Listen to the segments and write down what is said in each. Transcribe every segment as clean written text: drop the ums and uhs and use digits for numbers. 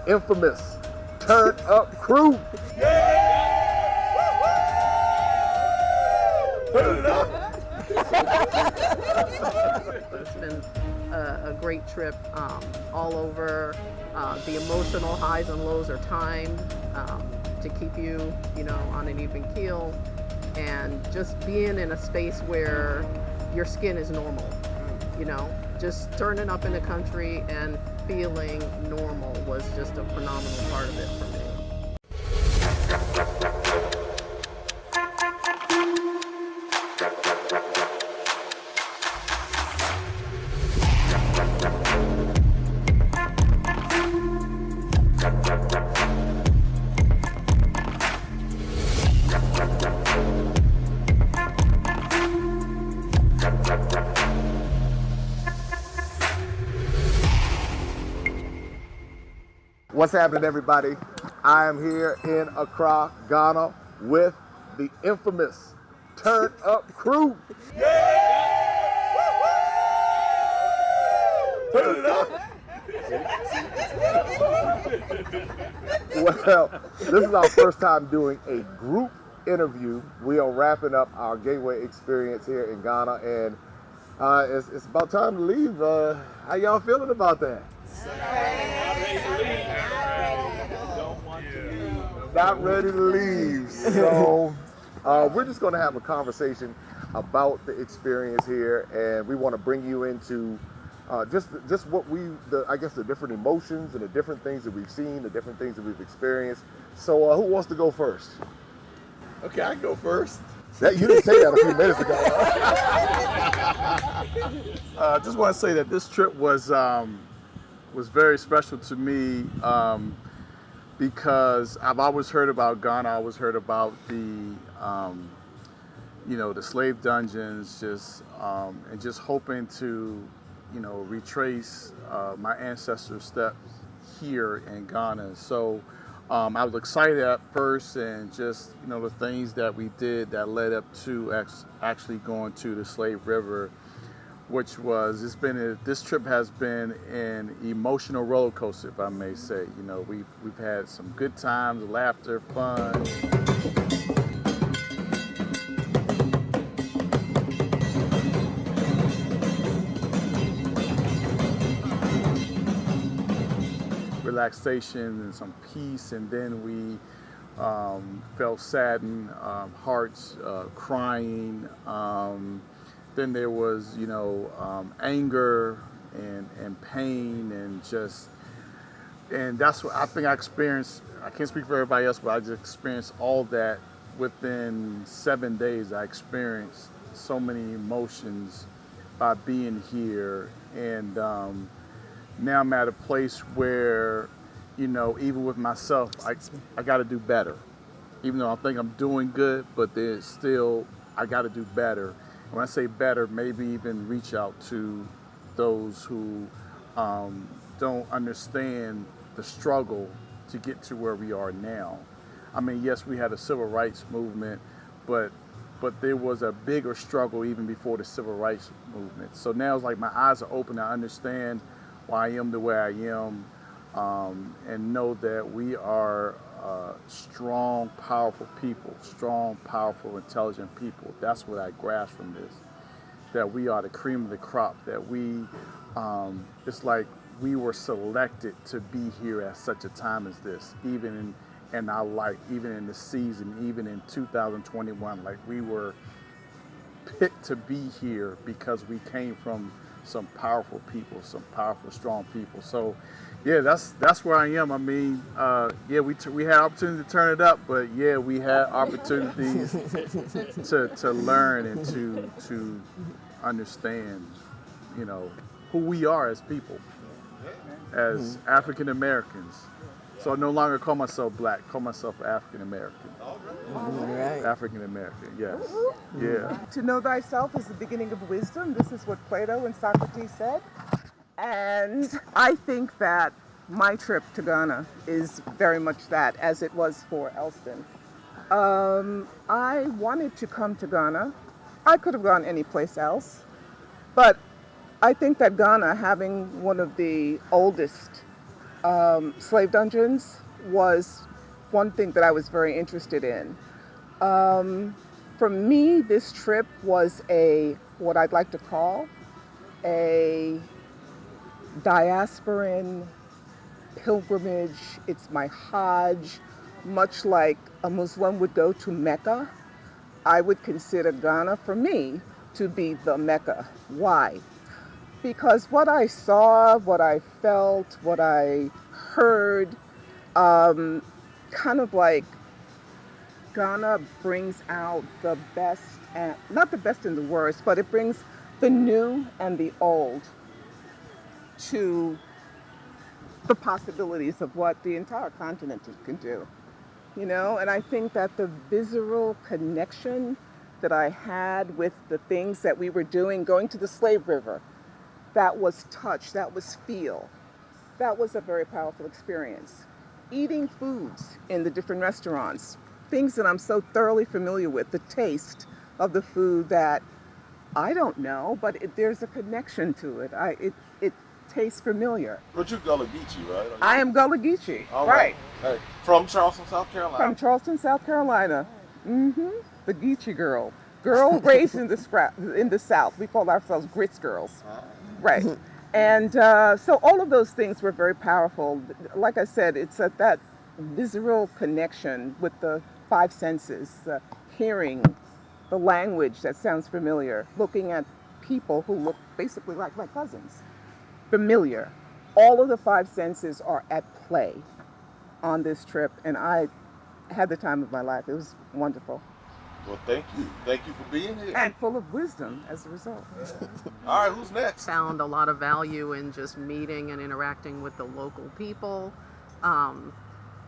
infamous Turn Up Crew. Put it up. It's been a great trip all over. The emotional highs and lows are timed to keep you, on an even keel. And just being in a space where your skin is normal, just turning up in the country and feeling normal was just a phenomenal part of it for me. What's happening, everybody? I am here in Accra, Ghana with the infamous Turn Up Crew. Put it up. Well, this is our first time doing a group interview. We are wrapping up our Gateway experience here in Ghana, and it's about time to leave. How y'all feeling about that? Not ready to leave. So we're just going to have a conversation about the experience here, and we want to bring you into just what the different emotions and the different things that we've seen, the different things that we've experienced. So who wants to go first? Okay, I can go first. You didn't say that a few minutes ago. Just want to say that this trip was very special to me because I've always heard about Ghana. I always heard about the slave dungeons, and just hoping to retrace my ancestors' steps here in Ghana. So I was excited at first, and just the things that we did that led up to actually going to the Slave River, which was this trip has been an emotional roller coaster, if I may say. We've had some good times, laughter, fun. Relaxation and some peace, and then we felt saddened, hearts crying. Then there was, anger and pain, and that's what I think I experienced. I can't speak for everybody else, but I just experienced all that within 7 days. I experienced so many emotions by being here, and now I'm at a place where, even with myself, I got to do better. Even though I think I'm doing good, but there's still, I got to do better. When I say better, maybe even reach out to those who don't understand the struggle to get to where we are now. I mean, yes, we had a civil rights movement, but there was a bigger struggle even before the civil rights movement. So now it's like my eyes are open. I understand why I am the way I am, and know that we are strong, powerful people, strong, powerful, intelligent people. That's what I grasp from this, that we are the cream of the crop, that it's like we were selected to be here at such a time as this, even in our life, even in the season, even in 2021, like we were picked to be here because we came from some powerful people, some powerful, strong people. So yeah, that's where I am. I mean, we had opportunity to turn it up, but yeah, we had opportunities to learn and to understand, who we are as people, as African Americans. So I no longer call myself black, call myself African American. Right. African American, yes. Yeah. To know thyself is the beginning of wisdom. This is what Plato and Socrates said. And I think that my trip to Ghana is very much that, as it was for Elston. I wanted to come to Ghana. I could have gone anyplace else. But I think that Ghana, having one of the oldest Slave dungeons was one thing that I was very interested in. For me, this trip was what I'd like to call a diasporan pilgrimage. It's my Hajj, much like a Muslim would go to Mecca. I would consider Ghana, for me, to be the Mecca. Why? Because what I saw, what I felt, what I heard, kind of like Ghana brings out the best, and not the best and the worst, but it brings the new and the old to the possibilities of what the entire continent can do. And I think that the visceral connection that I had with the things that we were doing, going to the slave river, that was touch, that was feel, that was a very powerful experience. Eating foods in the different restaurants, things that I'm so thoroughly familiar with, the taste of the food that I don't know, but there's a connection to it. It tastes familiar. But you're Gullah Geechee, right? I am Gullah Geechee, All right. Hey, from Charleston, South Carolina. From Charleston, South Carolina. The Geechee girl. Girl raised in the South. We call ourselves grits girls. Right. And so all of those things were very powerful. Like I said, it's at that visceral connection with the five senses, hearing, the language that sounds familiar, looking at people who look basically like my cousins. Familiar. All of the five senses are at play on this trip, and I had the time of my life. It was wonderful. Well, thank you. Thank you for being here. And full of wisdom as a result. All right, who's next? Found a lot of value in just meeting and interacting with the local people.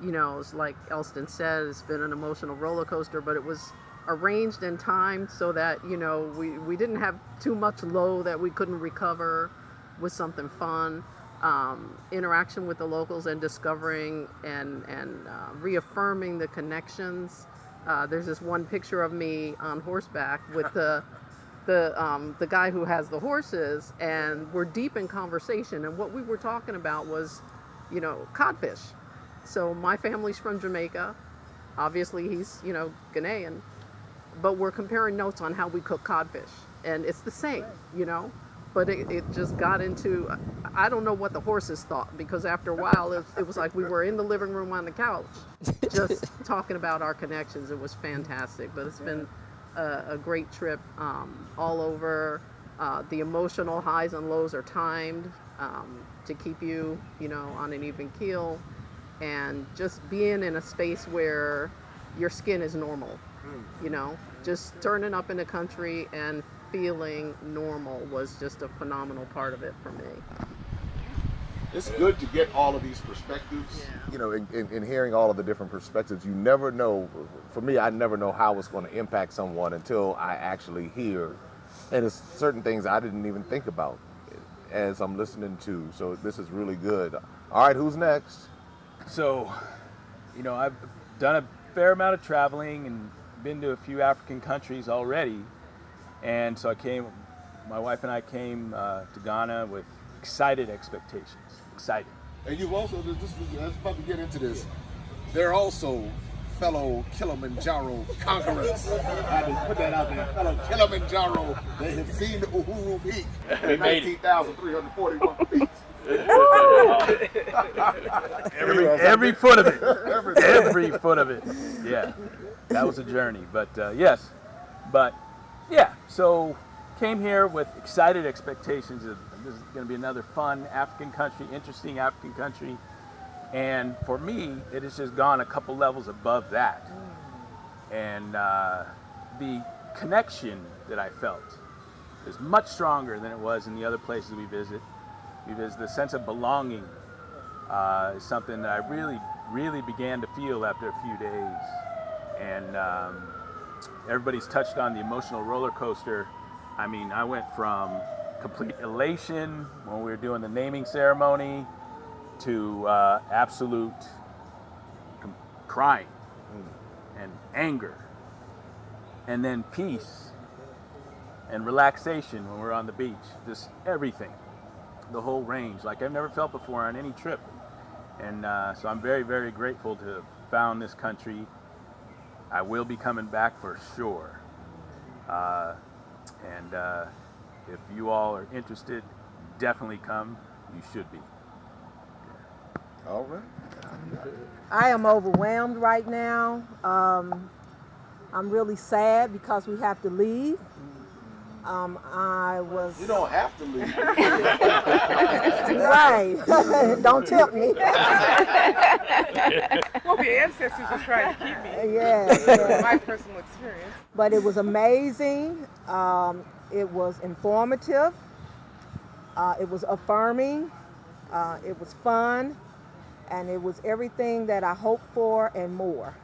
It's like Elston said, it's been an emotional roller coaster, but it was arranged and timed so that, we didn't have too much low that we couldn't recover with something fun. Interaction with the locals and discovering and reaffirming the connections. There's this one picture of me on horseback with the guy who has the horses, and we're deep in conversation, and what we were talking about was, codfish. So my family's from Jamaica. Obviously he's, Ghanaian, but we're comparing notes on how we cook codfish, and it's the same, but it just got into, I don't know what the horses thought, because after a while it was like we were in the living room on the couch just talking about our connections. It was fantastic, but it's been a great trip all over. The emotional highs and lows are timed to keep you, on an even keel, and just being in a space where your skin is normal, just turning up in the country and feeling normal was just a phenomenal part of it for me. It's good to get all of these perspectives. In hearing all of the different perspectives, you never know. For me, I never know how it's going to impact someone until I actually hear. And it's certain things I didn't even think about as I'm listening to. So this is really good. All right, who's next? So, I've done a fair amount of traveling and been to a few African countries already. And so my wife and I came to Ghana with excited expectations. Excited. And you've also, I was about to get into this, they're also fellow Kilimanjaro conquerors. I had to put that out there. Fellow Kilimanjaro, they have seen the Uhuru Peak, 19,341 feet. every foot of it. Every foot of it. Yeah, that was a journey. But yes, so came here with excited expectations of this is going to be another fun African country, interesting African country. And for me, it has just gone a couple levels above that. And the connection that I felt is much stronger than it was in the other places we visit. Because the sense of belonging is something that I really began to feel after a few days. And everybody's touched on the emotional roller coaster. I mean, I went from complete elation when we were doing the naming ceremony to absolute crying and anger, and then peace and relaxation when we're on the beach. Just everything, the whole range, like I've never felt before on any trip. And so I'm very, very grateful to have found this country. I will be coming back for sure. And if you all are interested, definitely come. You should be. All right. I am overwhelmed right now. I'm really sad because we have to leave. I was You don't have to leave. right. Don't tempt me. Well, the ancestors are trying to keep me. Yeah. My personal experience. But it was amazing. It was informative. It was affirming. It was fun. And it was everything that I hoped for and more.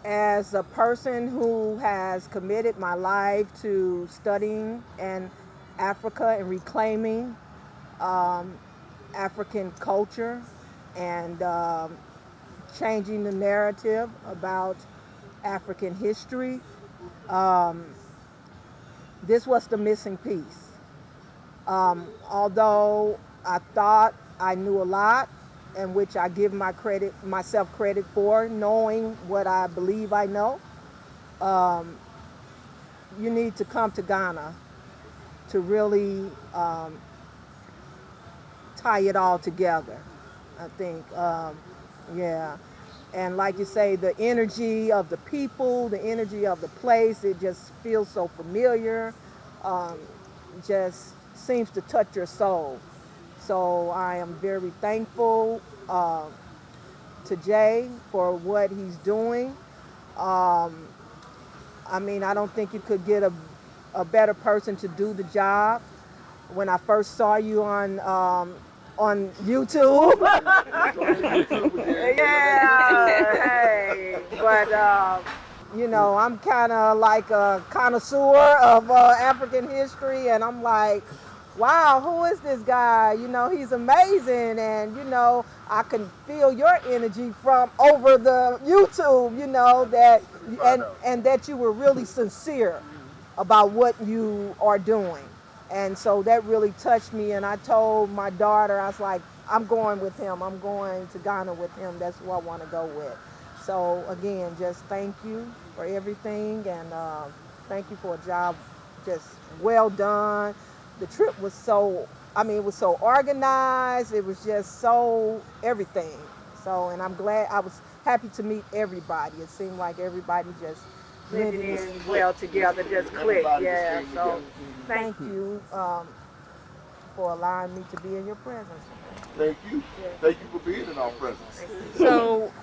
As a person who has committed my life to studying and Africa and reclaiming African culture and changing the narrative about African history, this was the missing piece. Although I thought I knew a lot, and which I give myself credit for, knowing what I believe I know. You need to come to Ghana to really tie it all together, I think. Yeah. And like you say, the energy of the people, the energy of the place, it just feels so familiar, just seems to touch your soul. So I am very thankful to Jay for what he's doing. I mean, I don't think you could get a better person to do the job. When I first saw you on YouTube, yeah, hey, but you know, I'm kind of like a connoisseur of African history, and I'm like, wow, who is this guy? You know, he's amazing. And, you know, I can feel your energy from over the YouTube, you know, that and that you were really sincere about what you are doing. And so that really touched me. And I told my daughter, I was like, I'm going with him. I'm going to Ghana with him. That's who I want to go with. So, again, just thank you for everything. And thank you for a job just well done. The trip was so, it was so organized. It was just so everything. So, and I'm glad, I was happy to meet everybody. It seemed like everybody just blended in well together, just clicked. Yeah, so thank you for allowing me to be in your presence. Thank you. Thank you for being in our presence. So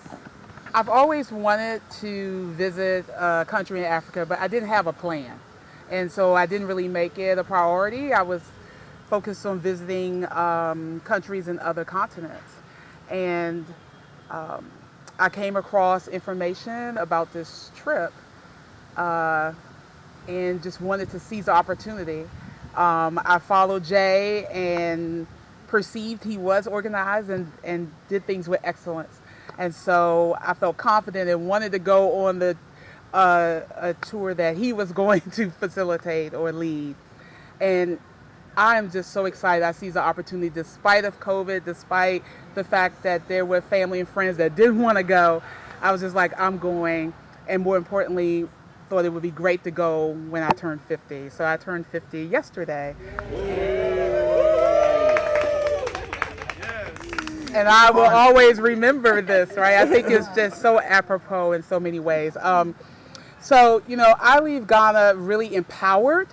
I've always wanted to visit a country in Africa, but I didn't have a plan. And so I didn't really make it a priority. I was focused on visiting countries in other continents. And I came across information about this trip and just wanted to seize the opportunity. I followed Jay and perceived he was organized and did things with excellence. And so I felt confident and wanted to go on a tour that he was going to facilitate or lead. And I am just so excited I seized the opportunity despite of COVID, despite the fact that there were family and friends that didn't want to go. I was just like, I'm going. And more importantly, thought it would be great to go when I turned 50. So I turned 50 yesterday. And I will always remember this, right? I think it's just so apropos in so many ways. So, you know, I leave Ghana really empowered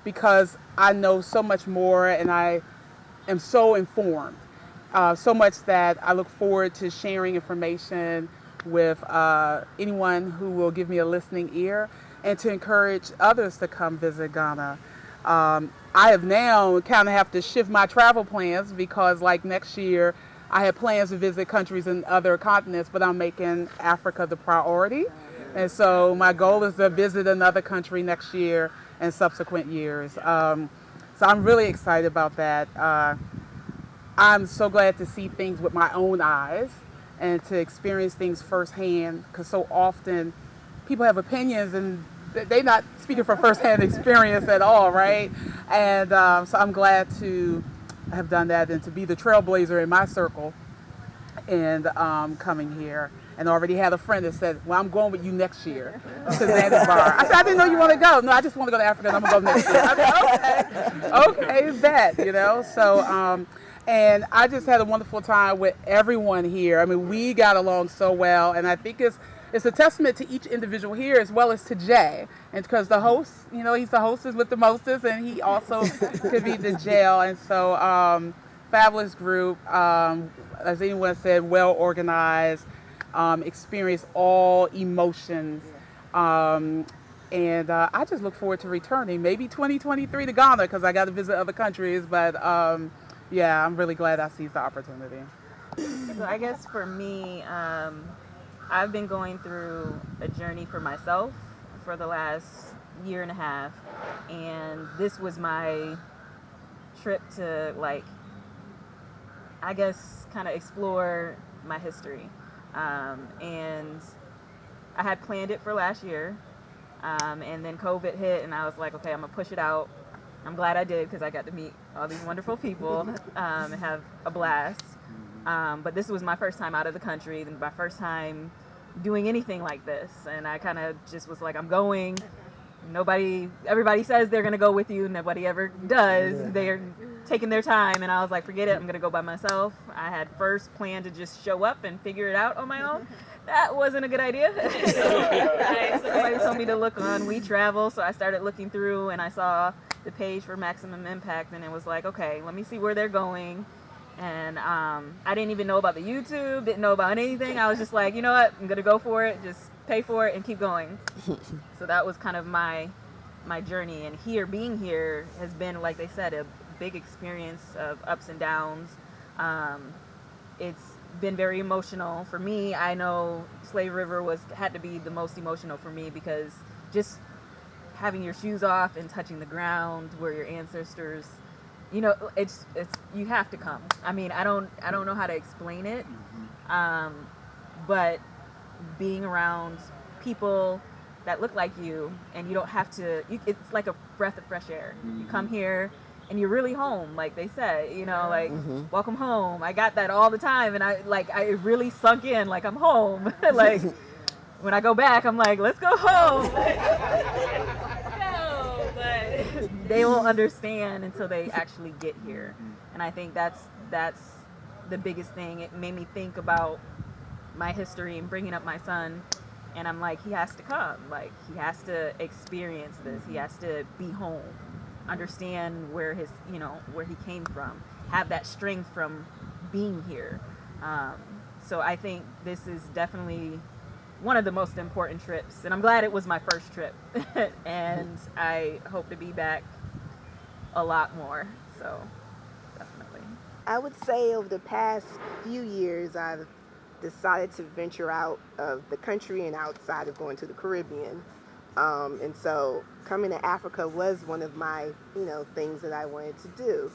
because I know so much more and I am so informed. So much that I look forward to sharing information with anyone who will give me a listening ear and to encourage others to come visit Ghana. I have now kind of have to shift my travel plans because like next year I had plans to visit countries in other continents, but I'm making Africa the priority. And so my goal is to visit another country next year and subsequent years. So I'm really excited about that. I'm so glad to see things with my own eyes and to experience things firsthand, because so often people have opinions and they're not speaking from firsthand experience at all, right? And so I'm glad to have done that and to be the trailblazer in my circle and coming here. And already had a friend that said, well, I'm going with you next year to Zanzibar. I said, I didn't know you want to go. No, I just want to go to Africa and I'm going to go next year. I said, okay, bet, you know. So, and I just had a wonderful time with everyone here. I mean, we got along so well, and I think it's a testament to each individual here as well as to Jay. And because the host, you know, he's the hostess with the mostest, and he also could be the jail. And so, fabulous group, as anyone said, well organized, experience all emotions. And I just look forward to returning, maybe 2023 to Ghana, because I got to visit other countries. But yeah, I'm really glad I seized the opportunity. So I guess for me, I've been going through a journey for myself for the last year and a half, and this was my trip to, like, I guess, kind of explore my history. And I had planned it for last year, and then COVID hit, and I was like, okay, I'm gonna push it out. I'm glad I did, because I got to meet all these wonderful people and have a blast. But this was my first time out of the country, and my first time doing anything like this, and I kind of just was like, I'm going. Everybody says they're gonna go with you, nobody ever does. They're taking their time, and I was like, forget it, I'm gonna go by myself. I had first planned to just show up and figure it out on my own. That wasn't a good idea. Somebody told me to look on We Travel, so I started looking through, and I saw the page for Maximum Impact, and it was like, okay, let me see where they're going. And I didn't even know about the YouTube, didn't know about anything. I was just like, you know what, I'm gonna go for it, just pay for it and keep going. So that was kind of my journey. And being here has been, like they said, a big experience of ups and downs. It's been very emotional for me. I know Slave River had to be the most emotional for me, because just having your shoes off and touching the ground where your ancestors, you know, it's you have to come. I mean, I don't know how to explain it, but being around people that look like you, and you don't have to. It's like a breath of fresh air. You come here, and you're really home, like they said. You know, like welcome home. I got that all the time, and I really sunk in, like I'm home. Like when I go back, I'm like, let's go home. But they won't understand until they actually get here. And I think that's the biggest thing. It made me think about my history and bringing up my son, and I'm like, he has to come. Like, he has to experience this. He has to be home, understand where he came from, have that strength from being here. So I think this is definitely one of the most important trips, and I'm glad it was my first trip. And I hope to be back a lot more. So definitely. I would say over the past few years, I've decided to venture out of the country and outside of going to the Caribbean. And so coming to Africa was one of my, things that I wanted to do.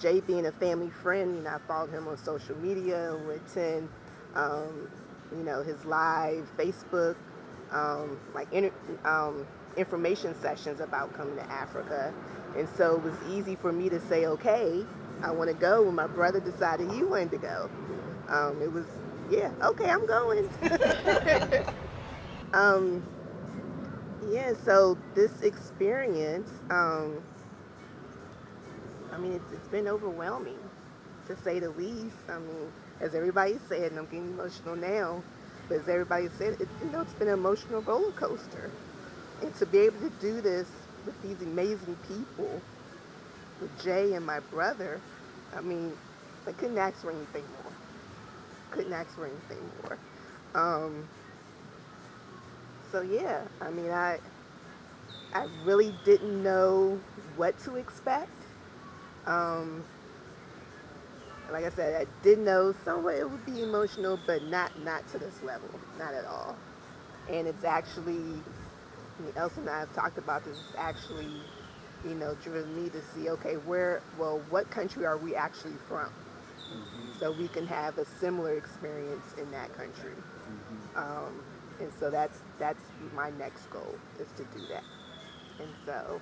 Jay being a family friend, I followed him on social media, would attend, his live Facebook, information sessions about coming to Africa. And so it was easy for me to say, okay, I want to go, when my brother decided he wanted to go. It was, okay, I'm going. So this experience, it's been overwhelming, to say the least. As everybody said, and I'm getting emotional now, but as everybody said, it's been an emotional roller coaster. And to be able to do this with these amazing people, with Jay and my brother, I couldn't ask for anything more. I really didn't know what to expect. Like I said, I did know somewhere it would be emotional, but not to this level, not at all. And it's actually, Elsa and I have talked about this, it's actually, driven me to see, okay, what country are we actually from? So we can have a similar experience in that country. And so that's my next goal, is to do that. And so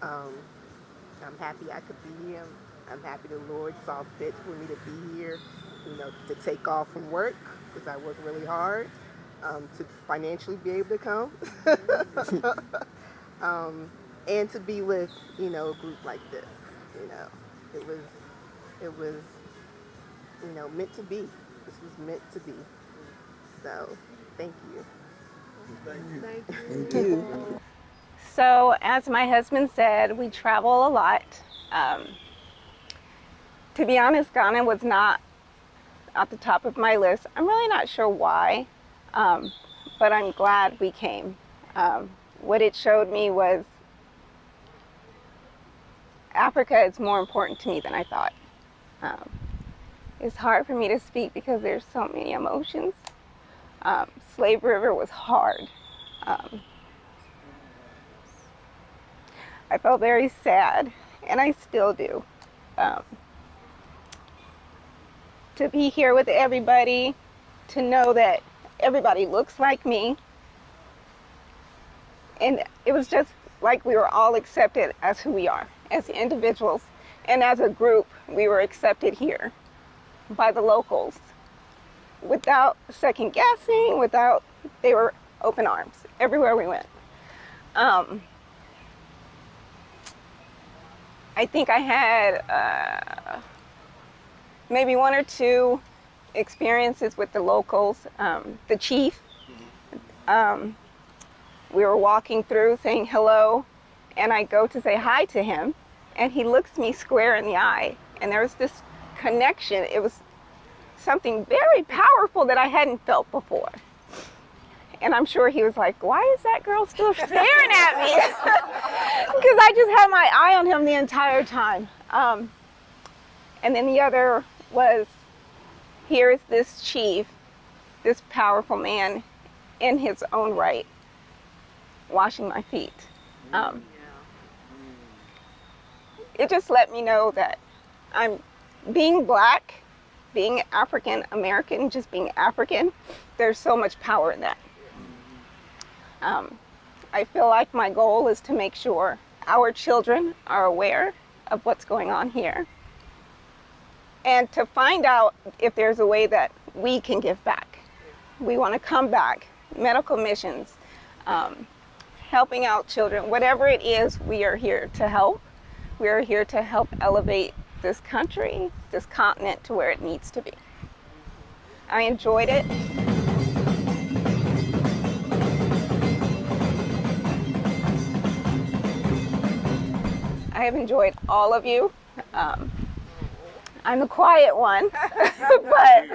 I'm happy I could be here. I'm happy the Lord saw fit for me to be here, to take off from work, because I work really hard, to financially be able to come. And to be with, a group like this. It was meant to be. This was meant to be. So, thank you. Thank you. So, as my husband said, we travel a lot. To be honest, Ghana was not at the top of my list. I'm really not sure why, but I'm glad we came. What it showed me was Africa is more important to me than I thought. It's hard for me to speak because there's so many emotions. Slave River was hard. I felt very sad, and I still do. To be here with everybody, to know that everybody looks like me, and it was just like we were all accepted as who we are, as individuals, and as a group, we were accepted here by the locals without second guessing, they were open arms everywhere we went. I think I had maybe one or two experiences with the locals. The chief, we were walking through saying hello, and I go to say hi to him, and he looks me square in the eye, and there was this connection. It was something very powerful that I hadn't felt before. And I'm sure he was like, why is that girl still staring at me? Because I just had my eye on him the entire time. And then the other was, here is this chief, this powerful man in his own right, washing my feet. It just let me know that I'm being Black, being African American, just being African, there's so much power in that. I feel like my goal is to make sure our children are aware of what's going on here, and to find out if there's a way that we can give back. We want to come back, medical missions, helping out children, whatever it is, we are here to help. We are here to help elevate this country, this continent, to where it needs to be. I enjoyed it. I have enjoyed all of you. I'm the quiet one, but I'm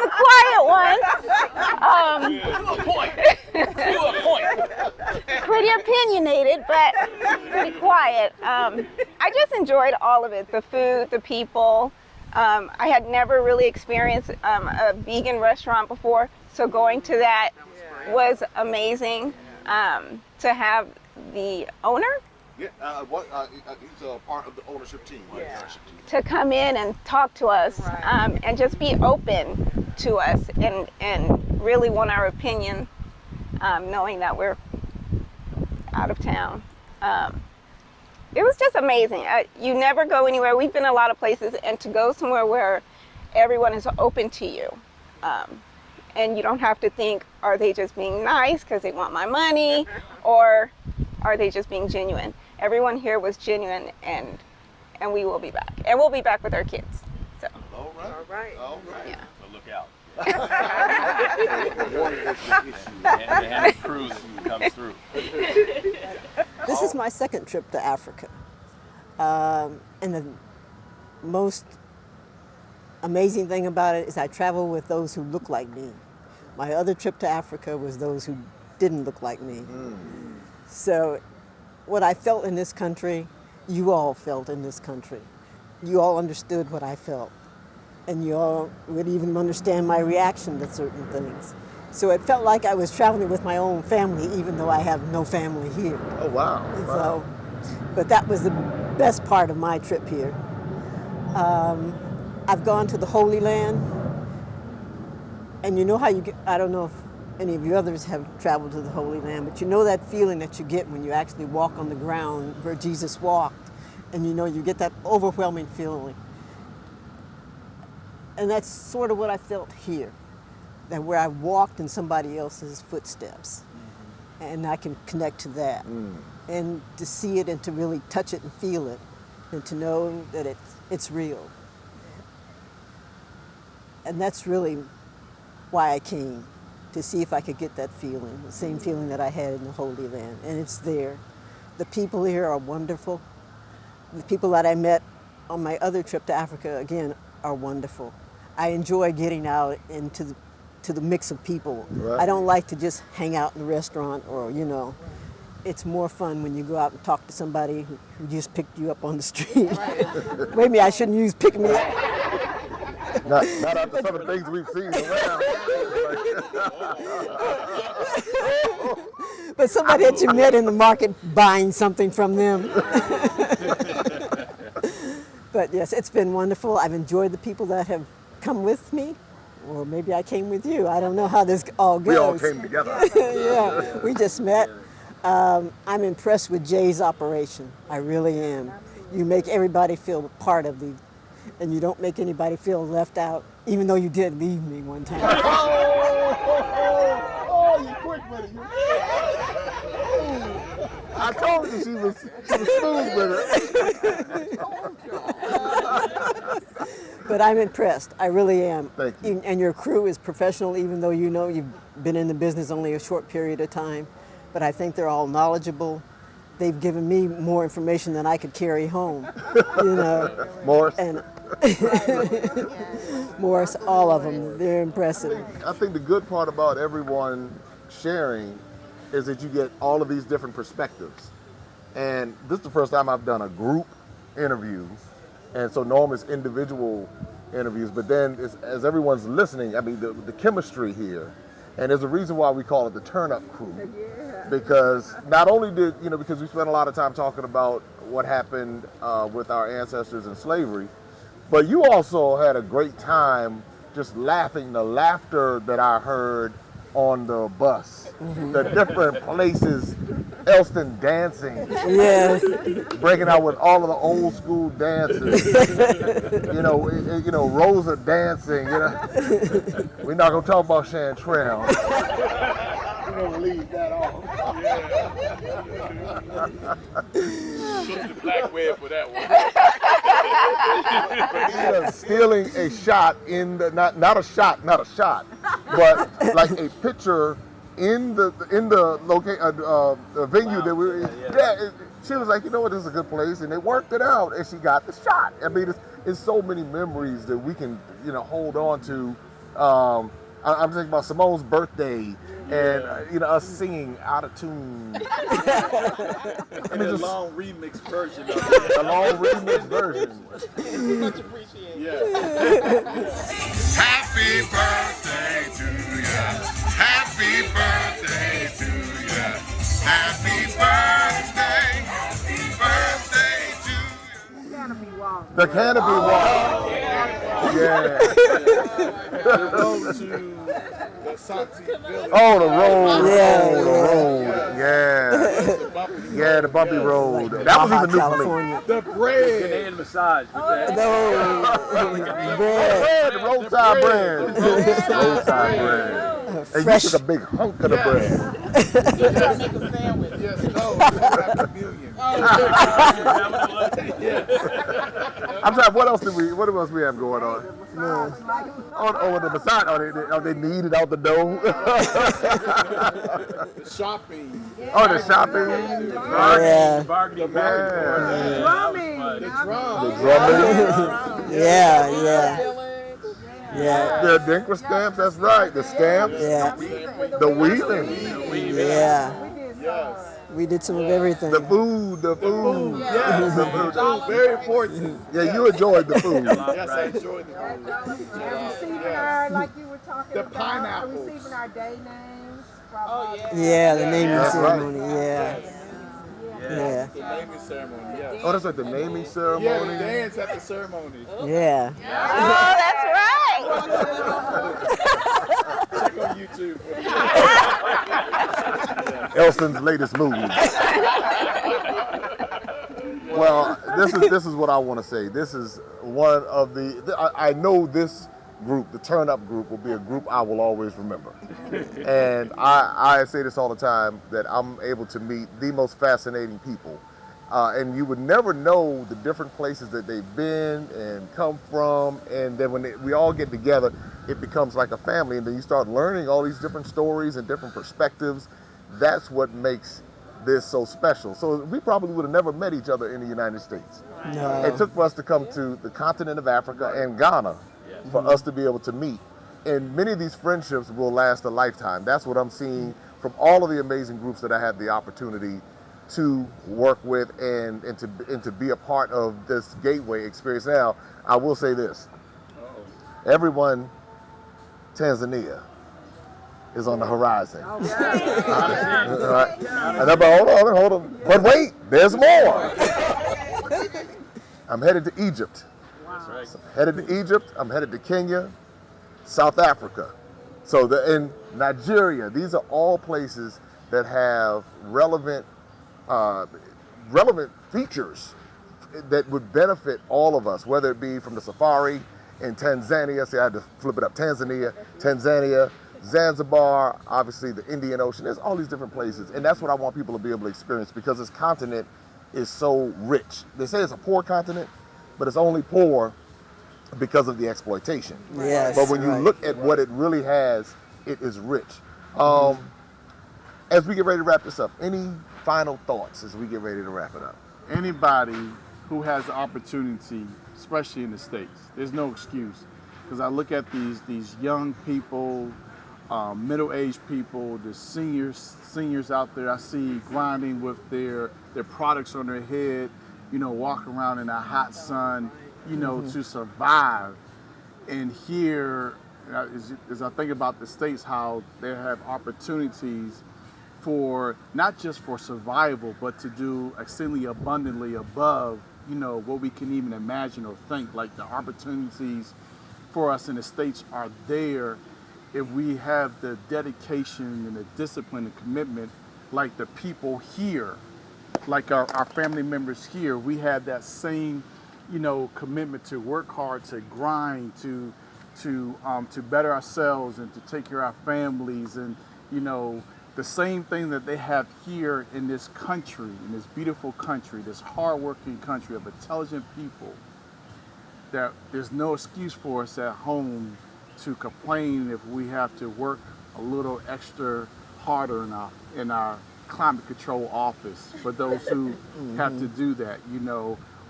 the quiet one. To a point. Pretty opinionated, but pretty quiet. I just enjoyed all of it, the food, the people. I had never really experienced a vegan restaurant before, so going to that was amazing. To have the owner, he's a part of the ownership team. to come in and talk to us, and just be open to us, and really want our opinion, knowing that we're out of town. It was just amazing. You never go anywhere. We've been a lot of places, and to go somewhere where everyone is open to you, and you don't have to think, are they just being nice because they want my money, or are they just being genuine? Everyone here was genuine, and we will be back. And we'll be back with our kids. So. All right. Yeah. So look out. And the cruise comes through. This is my second trip to Africa. And the most amazing thing about it is I travel with those who look like me. My other trip to Africa was those who didn't look like me. So what I felt in this country, you all felt in this country. You all understood what I felt. And you all would even understand my reaction to certain things. So it felt like I was traveling with my own family, even though I have no family here. Oh, wow. So, but that was the best part of my trip here. I've gone to the Holy Land, and you know how you get, I don't know if any of you others have traveled to the Holy Land, but you know that feeling that you get when you actually walk on the ground where Jesus walked, and you know you get that overwhelming feeling. And that's sort of what I felt here, that where I walked in somebody else's footsteps, and I can connect to that. And to see it and to really touch it and feel it, and to know that it's real. And that's really why I came, to see if I could get that feeling, the same feeling that I had in the Holy Land. And it's there. The people here are wonderful. The people that I met on my other trip to Africa, again, are wonderful. I enjoy getting out into the mix of people. Right. I don't like to just hang out in a restaurant or, you know. It's more fun when you go out and talk to somebody who just picked you up on the street. Maybe I shouldn't use pick me up. Not after some of the things we've seen around. But somebody that you met in the market buying something from them. But yes, it's been wonderful. I've enjoyed the people that have come with me. Or maybe I came with you. I don't know how this all goes. We all came together. Yeah, we just met. I'm impressed with Jay's operation. I really am. You make everybody feel part of the, and you don't make anybody feel left out, even though you did leave me one time. Oh, you quick with it. I told you she was smooth with it. But I'm impressed. I really am. Thank you. And your crew is professional, even though you know you've been in the business only a short period of time. But I think they're all knowledgeable. They've given me more information than I could carry home. You know. Morris. And Morris, all of them. They're impressive. I think the good part about everyone sharing is that you get all of these different perspectives. And this is the first time I've done a group interview. And so normally it's individual interviews, but then as everyone's listening, I mean, the chemistry here, and there's a reason why we call it the turn-up crew. Because not only because we spent a lot of time talking about what happened with our ancestors in slavery, but you also had a great time just laughing, the laughter that I heard on the bus, the different places, Elston dancing, Yes. breaking out with all of the old school dances, Rosa dancing, We're not gonna talk about Chantrell. We're gonna leave that off. Shook the black web for that one. Stealing a shot in the not a shot, but like a picture in the venue that we were in. She was like, you know what, this is a good place, and they worked it out, and she got the shot. I mean, it's so many memories that we can hold on to. I'm thinking about Simone's birthday, and us singing out of tune. And a long remix version of it. A long remix version. Much appreciated. Yeah. Happy birthday to ya. Happy birthday to ya. Happy birthday. Happy birthday to ya. The canopy walk. Yeah. The road to the Santi Village. Oh, the road. Yeah, Oh, the road. Yeah, the bumpy road. That was even new for me. California. The bread. Canadian massage. No, Bread, the roadside bread. Roadside bread. And you fresh. took a big hunk of the bread. Make a sandwich. Yes, no. Communion. I'm sorry, what else we have going on? Oh, the massage. Oh, they needed out the dough. The shopping. Oh, the shopping. Yeah. Bargaining. The drumming. Yeah. The Dinkler stamps, that's right. The stamps. Yeah. The weaving. Yeah. Yes. We did some of everything. The food. Yes, The food. very important. Yeah, you enjoyed the food. Yes, I enjoyed the food. And receiving our, like you were talking The about, pineapples. receiving our day names. Yeah, the naming That's right. ceremony. Yeah. Yeah. The naming ceremony, yes. Oh, that's like the naming ceremony. Yeah, the dance at the ceremony. Yeah. Oh, that's right. Check on YouTube. Elston's latest movie. Well, this is what I want to say. This is one of I know this group, the Turn Up group, will be a group I will always remember. And I say this all the time, that I'm able to meet the most fascinating people. And you would never know the different places that they've been and come from. And then when we all get together, it becomes like a family. And then you start learning all these different stories and different perspectives. That's what makes this so special. So we probably would have never met each other in the United States. No. It took for us to come to the continent of Africa and Ghana for us to be able to meet. And many of these friendships will last a lifetime. That's what I'm seeing from all of the amazing groups that I had the opportunity to work with and to be a part of this gateway experience. Now, I will say this. Everyone, Tanzania is on the horizon. All right. And I'm like, hold on. But wait, there's more. I'm headed to Egypt. So I'm headed to Egypt. I'm headed to Kenya, South Africa. So in Nigeria, these are all places that have relevant features that would benefit all of us, whether it be from the safari in Tanzania. See, I had to flip it up. Tanzania, Zanzibar, obviously the Indian Ocean. There's all these different places. And that's what I want people to be able to experience, because this continent is so rich. They say it's a poor continent, but it's only poor because of the exploitation. Yes, but when you right. look at what it really has, it is rich. As we get ready to wrap this up, any final thoughts as we get ready to wrap it up? Anybody who has the opportunity, especially in the States, there's no excuse. Because I look at these young people, middle-aged people, the seniors out there, I see grinding with their products on their head, walking around in the hot sun, to survive. And here, as I think about the States, how they have opportunities for not just for survival, but to do exceedingly abundantly above, what we can even imagine or think. Like the opportunities for us in the States are there if we have the dedication and the discipline and commitment, like the people here, like our family members here. We have that same, commitment to work hard, to grind, to better ourselves and to take care of our families, and the same thing that they have here in this country, in this beautiful country, this hardworking country of intelligent people. That there's no excuse for us at home to complain if we have to work a little extra harder in our climate control office, for those who have to do that,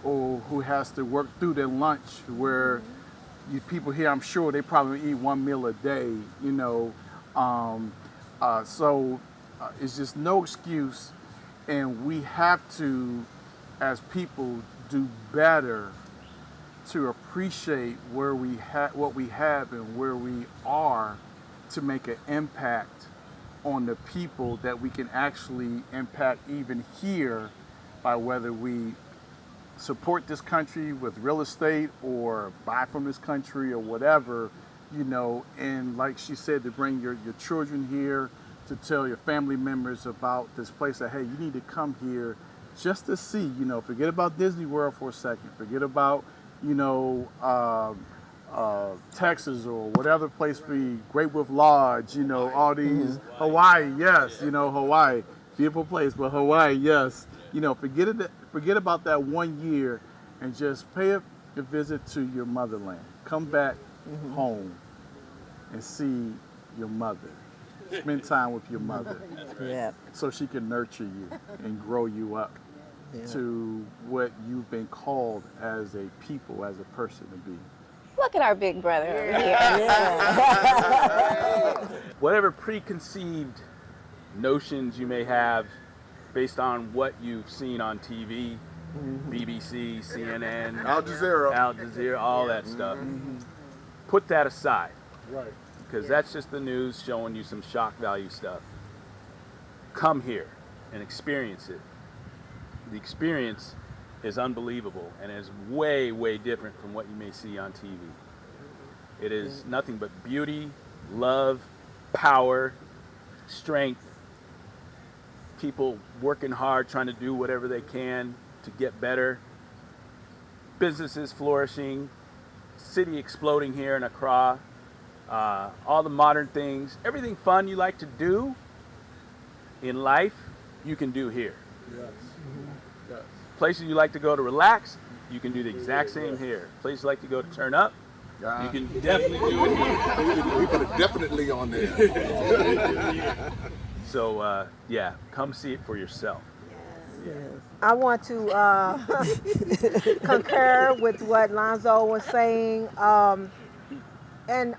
or who has to work through their lunch, where you people here, I'm sure they probably eat one meal a day, so it's just no excuse, and we have to, as people, do better to appreciate what we have and where we are, to make an impact on the people that we can actually impact even here, by whether we support this country with real estate or buy from this country or whatever, and like she said, to bring your children here, to tell your family members about this place, that, hey, you need to come here just to see, forget about Disney World for a second, forget about, Texas or whatever place be, Great Wolf Lodge, all these, Hawaii, yes, Hawaii, beautiful place, but Hawaii, yes, forget about that 1 year and just pay a visit to your motherland. Come back home and see your mother. Spend time with your mother, so she can nurture you and grow you up to what you've been called as a people, as a person to be. Look at our big brother over here. Whatever preconceived notions you may have, based on what you've seen on TV, BBC, CNN, Al Jazeera, all that stuff. Put that aside, Right. because that's just the news showing you some shock value stuff. Come here and experience it. The experience is unbelievable and is way, way different from what you may see on TV. It is nothing but beauty, love, power, strength, people working hard, trying to do whatever they can to get better, businesses flourishing, city exploding here in Accra, all the modern things, everything fun you like to do in life, you can do here. Yes. Yes. Places you like to go to relax, you can do the exact same here. Places you like to go to turn up, you can definitely do it here. We put it definitely on there. So, yeah, come see it for yourself. I want to concur with what Lonzo was saying, and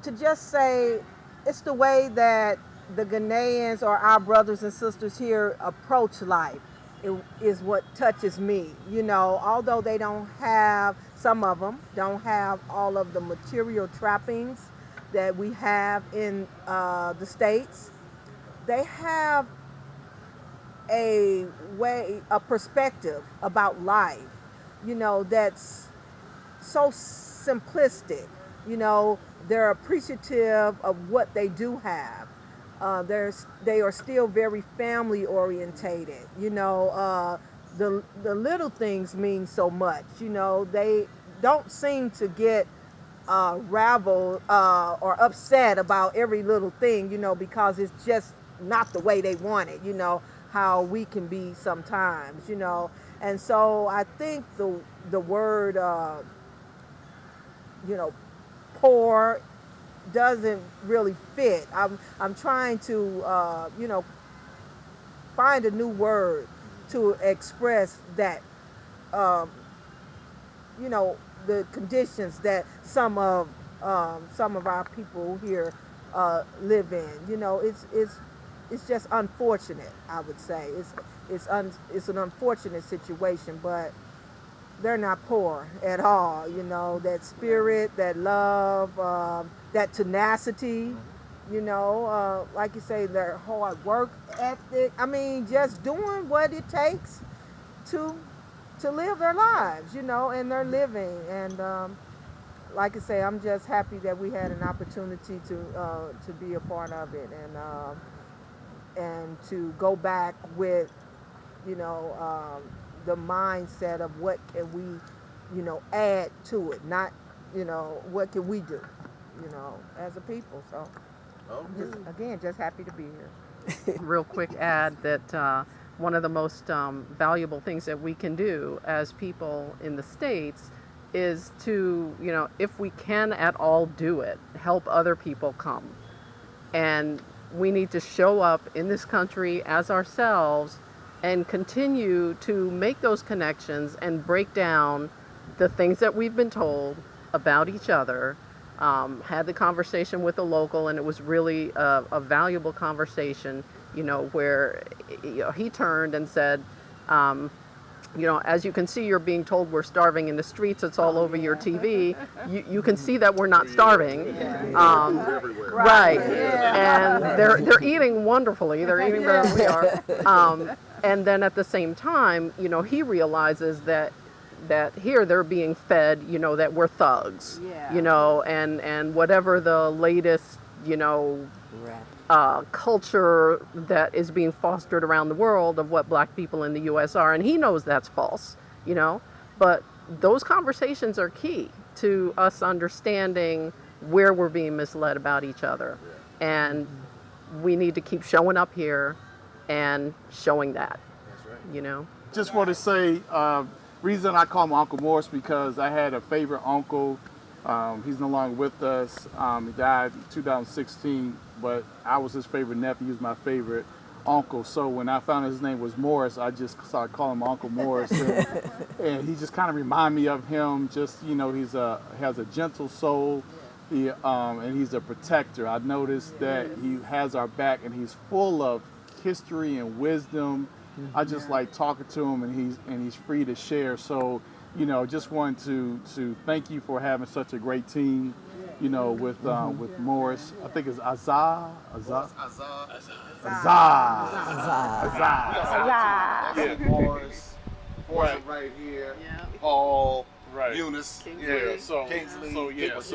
to just say it's the way that the Ghanaians or our brothers and sisters here approach life. It is what touches me. You know, although they don't have, some of them don't have all of the material trappings that we have in the States, they have a perspective about life, you know, that's so simplistic. You know, they're appreciative of what they do have. They are still very family orientated. You know, the little things mean so much. You know, they don't seem to get raveled or upset about every little thing, you know, because it's just not the way they want it, you know, how we can be sometimes, you know. And so I think the word, you know, poor doesn't really fit. I'm trying to, you know, find a new word to express that, you know, the conditions that some of our people here live in. You know, it's just unfortunate. I would say it's an unfortunate situation, but they're not poor at all. You know, that spirit, that love, that tenacity. You know, like you say, their hard work ethic. I mean, just doing what it takes to live their lives, you know, and they're living. And like I say, I'm just happy that we had an opportunity to be a part of it, and to go back with, you know, the mindset of what can we, you know, add to it, not, you know, what can we do, you know, as a people. So I'm just happy to be here. Real quick add that one of the most valuable things that we can do as people in the States is to, you know, if we can at all do it, help other people come. And we need to show up in this country as ourselves and continue to make those connections and break down the things that we've been told about each other. Had the conversation with a local, and it was really a valuable conversation, you know, where, you know, he turned and said, you know, as you can see, you're being told we're starving in the streets. It's all over your TV. You can see that we're not starving. Right. And they're eating wonderfully. They're eating better than we are. And then at the same time, you know, he realizes that here they're being fed, you know, that we're thugs, you know, and whatever the latest, you know, culture that is being fostered around the world of what black people in the U.S. are. And he knows that's false, you know, but those conversations are key to us understanding where we're being misled about each other. And we need to keep showing up here and showing that, you know. Just want to say, reason I call him Uncle Morris, because I had a favorite uncle. He's no longer with us. He died in 2016, but I was his favorite nephew. He was my favorite uncle. So when I found his name was Morris, I just started calling him Uncle Morris. And he just kind of reminded me of him. Just, you know, has a gentle soul. And he's a protector. I noticed that he has our back, and he's full of history and wisdom I just like talking to him, and he's free to share. So, you know, just want to thank you for having such a great team. You know, with Morris, I think it's Azar. Yeah, Morris, right here. Yeah. Paul, Right. Eunice, Kingsley. So Kingsley.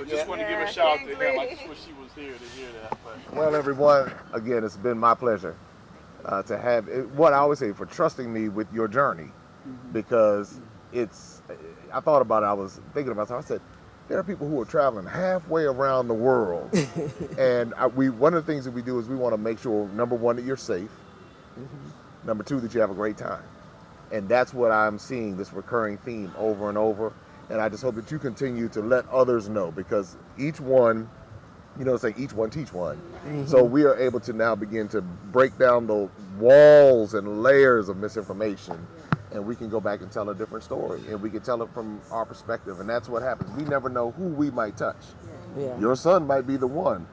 just want to give a shout out to him. I just wish he was here to hear that. But. Well, everyone, again, it's been my pleasure to have what I always say for trusting me with your journey, because I thought about it. I was thinking about it. I said, there are people who are traveling halfway around the world, and one of the things that we do is we want to make sure, number one, that you're safe, number two, that you have a great time, and that's what I'm seeing, this recurring theme over and over. And I just hope that you continue to let others know, because each one, you know, say each one teach one. So we are able to now begin to break down the walls and layers of misinformation, and we can go back and tell a different story, and we can tell it from our perspective. And that's what happens. We never know who we might touch. Yeah. Your son might be the one.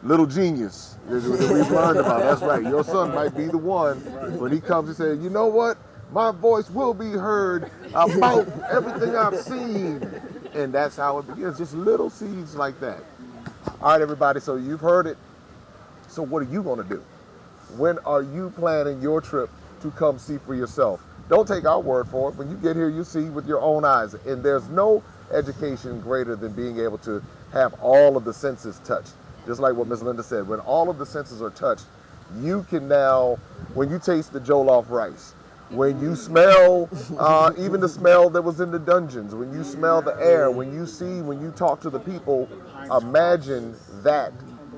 Little genius that we've learned about. That's right. Your son might be the one when he comes and says, you know what? My voice will be heard about everything I've seen. And that's how it begins. Just little seeds like that. All right, everybody. So you've heard it. So what are you going to do? When are you planning your trip to come see for yourself? Don't take our word for it. When you get here, you see with your own eyes. And there's no education greater than being able to have all of the senses touched. Just like what Ms. Linda said, when all of the senses are touched, you can now, when you taste the jollof rice, when you smell even the smell that was in the dungeons, when you smell the air, when you talk to the people, imagine that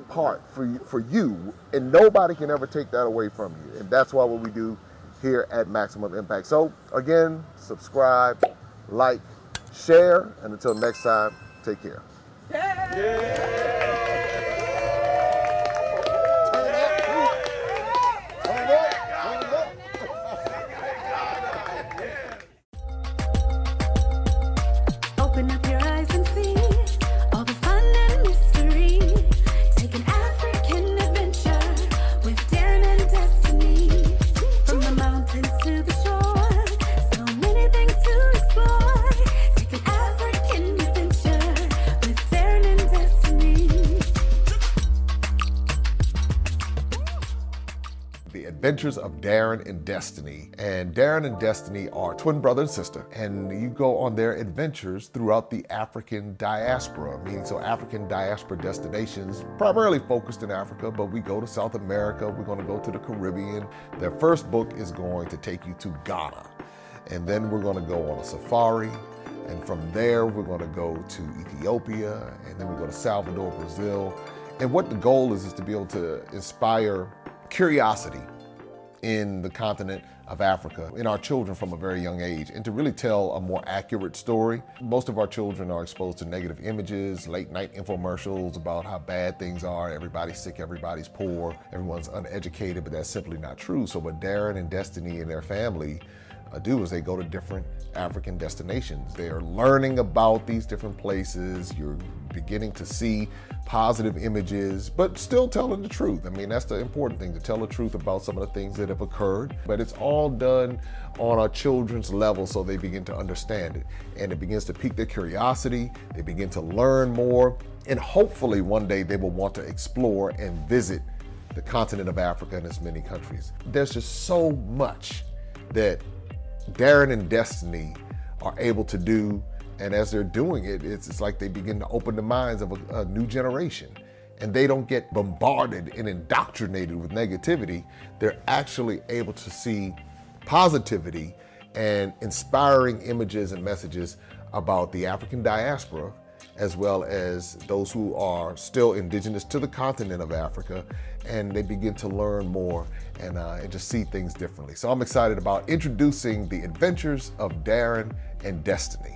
part for you, and nobody can ever take that away from you. And that's why what we do here at Maximum Impact. So again, subscribe, like, share, and until next time, take care. Open up your eyes and see all the fun and mystery. Take an African adventure with Darren and Destiny. From the mountains to the shore, so many things to explore. Take an African adventure with Darren and Destiny. The Adventures of Darren and Destiny. And Darren and Destiny are twin brother and sister, and you go on their adventures throughout the African diaspora, meaning so African diaspora destinations, primarily focused in Africa, but we go to South America, we're going to go to the Caribbean. Their first book is going to take you to Ghana, and then we're going to go on a safari, and from there we're going to go to Ethiopia, and then we go to Salvador, Brazil. And what the goal is to be able to inspire curiosity in the continent of Africa, in our children from a very young age, and to really tell a more accurate story. Most of our children are exposed to negative images, late night infomercials about how bad things are, everybody's sick, everybody's poor, everyone's uneducated, but that's simply not true. So what Darren and Destiny and their family do is they go to different African destinations. They are learning about these different places. You're beginning to see positive images, but still telling the truth. I mean, that's the important thing, to tell the truth about some of the things that have occurred. But it's all done on our children's level so they begin to understand it. And it begins to pique their curiosity. They begin to learn more. And hopefully one day they will want to explore and visit the continent of Africa and its many countries. There's just so much that Darren and Destiny are able to do, and as they're doing it, it's like they begin to open the minds of a new generation, and they don't get bombarded and indoctrinated with negativity. They're actually able to see positivity and inspiring images and messages about the African diaspora, as well as those who are still indigenous to the continent of Africa, and they begin to learn more and just see things differently. So I'm excited about introducing the Adventures of Darren and Destiny.